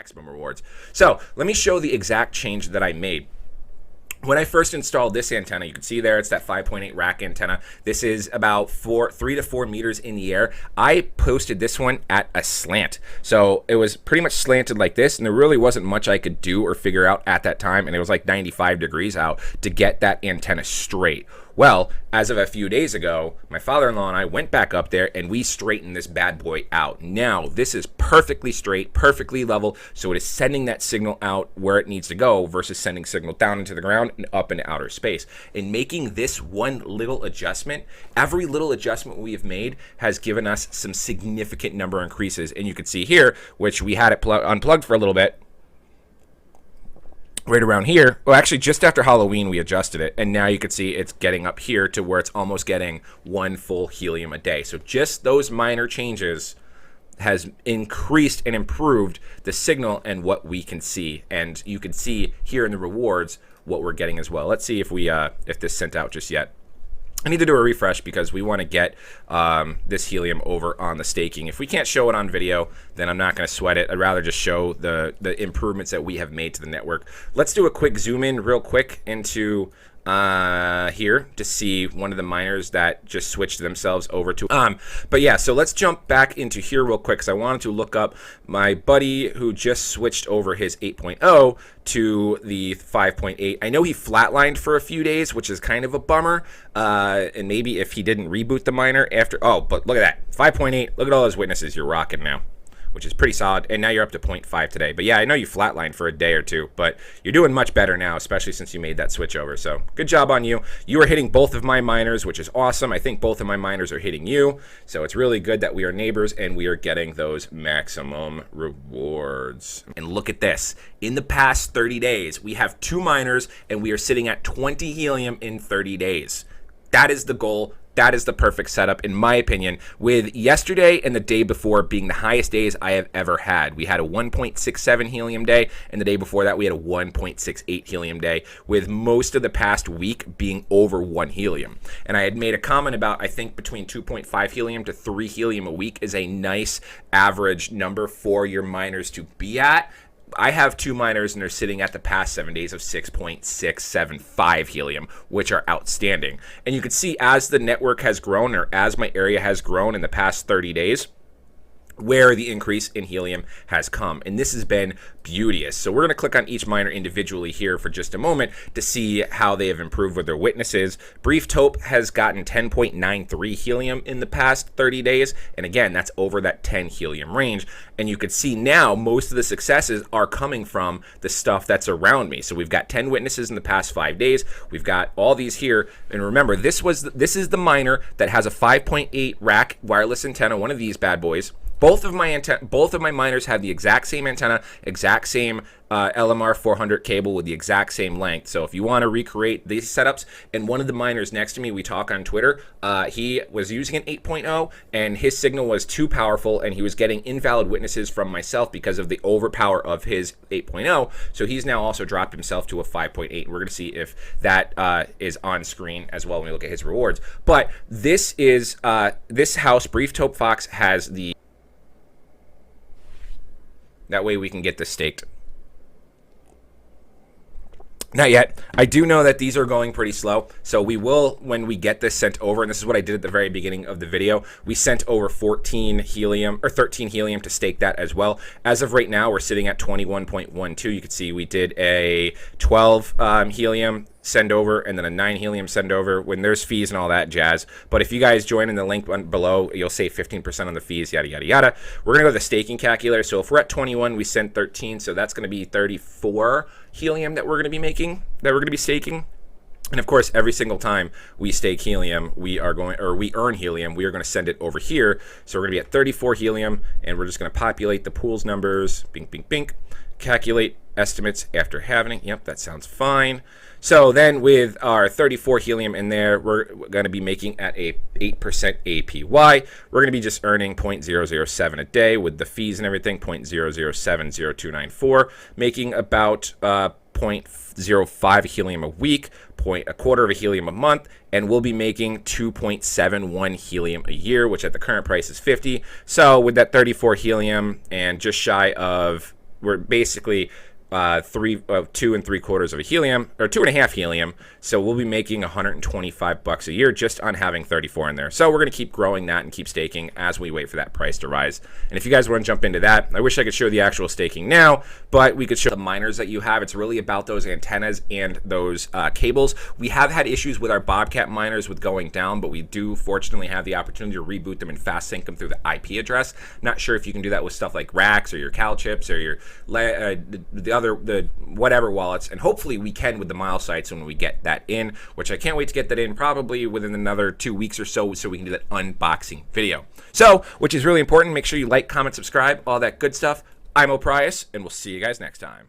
maximum rewards. So let me show the exact change that I made. When I first installed this antenna, you can see there, it's that 5.8 rack antenna. This is about 3 to 4 meters in the air. I posted this one at a slant. So it was pretty much slanted like this, and there really wasn't much I could do or figure out at that time, and it was like 95 degrees out to get that antenna straight. Well, as of a few days ago, my father-in-law and I went back up there and we straightened this bad boy out. Now, this is perfectly straight, perfectly level, so it is sending that signal out where it needs to go versus sending signal down into the ground and up into outer space. In making this one little adjustment, every little adjustment we have made has given us some significant number increases. And you can see here, which we had it unplugged for a little bit, right around here. Well, actually just after Halloween we adjusted it, and now you can see it's getting up here to where it's almost getting 1 full helium a day. So just those minor changes has increased and improved the signal and what we can see. And you can see here in the rewards what we're getting as well. Let's see if we if this sent out just yet. I need to do a refresh because we want to get this helium over on the staking. If we can't show it on video, then I'm not going to sweat it. I'd rather just show the improvements that we have made to the network. Let's do a quick zoom in real quick into here to see one of the miners that just switched themselves over to but yeah, so let's jump back into here real quick because I wanted to look up my buddy who just switched over his 8.0 to the 5.8. I know he flatlined for a few days, which is kind of a bummer, and maybe if he didn't reboot the miner after, oh, but look at that, 5.8, look at all those witnesses, you're rocking now, which is pretty solid. And now you're up to 0.5 today. But yeah, I know you flatlined for a day or two, but you're doing much better now, especially since you made that switch over. So good job on you. You are hitting both of my miners, which is awesome. I think both of my miners are hitting you. So it's really good that we are neighbors and we are getting those maximum rewards. And look at this. In the past 30 days, we have 2 miners and we are sitting at 20 helium in 30 days. That is the goal. That is the perfect setup, in my opinion, with yesterday and the day before being the highest days I have ever had. We had a 1.67 helium day, and the day before that we had a 1.68 helium day, with most of the past week being over 1 helium. And I had made a comment about, I think between 2.5 helium to 3 helium a week is a nice average number for your miners to be at. I have 2 miners and they're sitting at the past 7 days of 6.675 helium, which are outstanding. And you can see as the network has grown, or as my area has grown in the past 30 days, where the increase in helium has come, and this has been beauteous. So we're going to click on each miner individually here for just a moment to see how they have improved with their witnesses. Brief Taupe has gotten 10.93 helium in the past 30 days, and again, that's over that 10 helium range. And you can see now most of the successes are coming from the stuff that's around me. So we've got 10 witnesses in the past 5 days. We've got all these here, and remember, this is the miner that has a 5.8 rack wireless antenna, one of these bad boys. Both of my miners have the exact same antenna, exact same LMR 400 cable with the exact same length. So if you want to recreate these setups, and one of the miners next to me, we talk on Twitter, he was using an 8.0 and his signal was too powerful and he was getting invalid witnesses from myself because of the overpower of his 8.0. So he's now also dropped himself to a 5.8. We're going to see if that is on screen as well when we look at his rewards. But this is this house, Brief Taupe Fox, has the... That way we can get this staked. Not yet. I do know that these are going pretty slow, so we will, when we get this sent over, and this is what I did at the very beginning of the video, we sent over 14 helium, or 13 helium to stake that as well. As of right now, we're sitting at 21.12. You can see we did a 12 helium send over and then a 9 helium send over when there's fees and all that jazz. But if you guys join in the link below, you'll save 15% on the fees, yada yada yada. We're gonna go to the staking calculator. So if we're at 21, we send 13, so that's gonna be 34 helium that we're gonna be making, that we're gonna be staking. And of course, every single time we stake helium, we earn helium, we are going to send it over here. So we're going to be at 34 helium, and we're just going to populate the pools numbers, bink, bink, bink, calculate estimates after having it. Yep, that sounds fine. So then with our 34 helium in there, we're going to be making at a 8% APY. We're going to be just earning 0.007 a day with the fees and everything, 0.0070294, making about 0.05 helium a week, a quarter of a helium a month, and we'll be making 2.71 helium a year, which at the current price is 50. So with that 34 helium and just shy of we're basically 2.75 of a helium, or 2.5 helium. So we'll be making $125 a year just on having 34 in there. So we're going to keep growing that and keep staking as we wait for that price to rise. And if you guys want to jump into that, I wish I could show the actual staking now, but we could show the miners that you have. It's really about those antennas and those cables. We have had issues with our Bobcat miners with going down, but we do fortunately have the opportunity to reboot them and fast sync them through the IP address. Not sure if you can do that with stuff like racks or your cal chips or your the whatever wallets, and hopefully we can with the mile sites when we get that in, which I can't wait to get that in probably within another 2 weeks or so we can do that unboxing video. So, which is really important. Make sure you like, comment, subscribe, all that good stuff. I'm O'Prius, and we'll see you guys next time.